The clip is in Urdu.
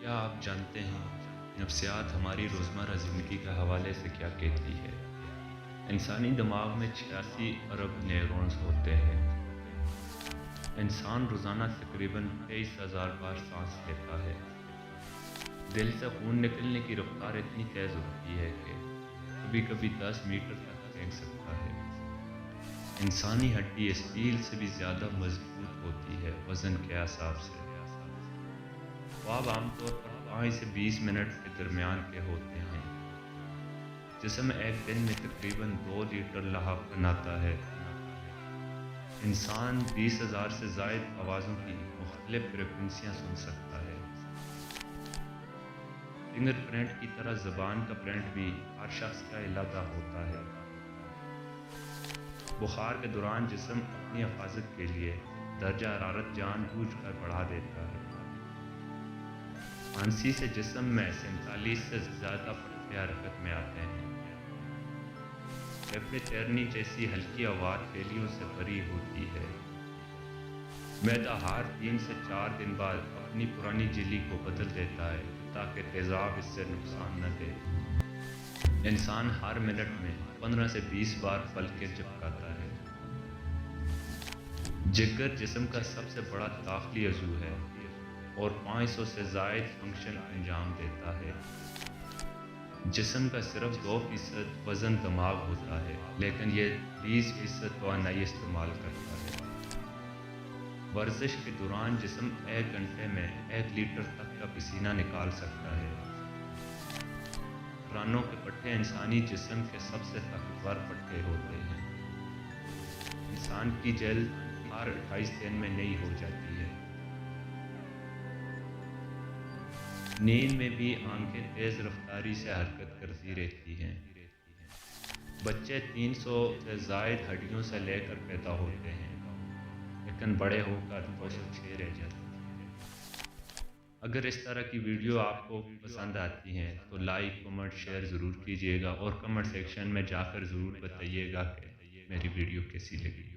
کیا آپ جانتے ہیں نفسیات ہماری روزمرہ زندگی کے حوالے سے کیا کہتی ہے؟ انسانی دماغ میں 86 ارب نیورونز ہوتے ہیں۔ انسان روزانہ تقریباً 23,000 بار سانس لیتا ہے۔ دل سے خون نکلنے کی رفتار اتنی تیز ہوتی ہے کہ کبھی کبھی 10 میٹر تک پھینک سکتا ہے۔ انسانی ہڈی اسٹیل سے بھی زیادہ مضبوط ہوتی ہے وزن کے حساب سے۔ خواب عام طور پر 5 سے 20 منٹ کے درمیان کے ہوتے ہیں۔ جسم ایک دن میں تقریباً 2 لیٹر لہاب بناتا ہے۔ انسان 20,000 سے زائد آوازوں کی مختلف فریکوینسیاں سن سکتا ہے۔ فنگر پرنٹ کی طرح زبان کا پرنٹ بھی ہر شخص کا علیحدہ ہوتا ہے۔ بخار کے دوران جسم اپنی حفاظت کے لیے درجہ حرارت جان بوجھ کر بڑھا دیتا ہے۔ کھانسی سے جسم میں 47 سے زیادہ پٹھے حرکت میں آتے ہیں۔ پھیپھڑے تیرنے جیسی ہلکی آواز تیلیوں سے بھری ہوتی ہے۔ معدہ ہر 3 سے 4 دن بعد اپنی پرانی جھلی کو بدل دیتا ہے تاکہ تیزاب اس سے نقصان نہ دے۔ انسان ہر منٹ میں 15 سے 20 بار پلکیں جھپکاتا ہے۔ جگر جسم کا سب سے بڑا داخلی عضو ہے اور 500 سے زائد فنکشن انجام دیتا ہے۔ جسم کا صرف 2% وزن دماغ ہوتا ہے، لیکن یہ 20% توانائی استعمال کرتا ہے۔ ورزش کے دوران جسم 1 گھنٹے میں 1 لیٹر تک کا پسینہ نکال سکتا ہے۔ رانوں کے پٹھے انسانی جسم کے سب سے طاقتور پٹھے ہوتے ہیں۔ انسان کی جلد ہر 28 دن میں نئی ہو جاتی ہے۔ نیند میں بھی آنکھیں تیز رفتاری سے حرکت کرتی رہتی ہیں۔ بچے 300 سے زائد ہڈیوں سے لے کر پیدا ہوتے ہیں، لیکن بڑے ہو کر 206 رہ جاتے ہیں۔ اگر اس طرح کی ویڈیو آپ کو پسند آتی ہیں تو لائک، کمنٹ، شیئر ضرور کیجیے گا اور کمنٹ سیکشن میں جا کر ضرور بتائیے گا کہ میری ویڈیو کیسی لگی۔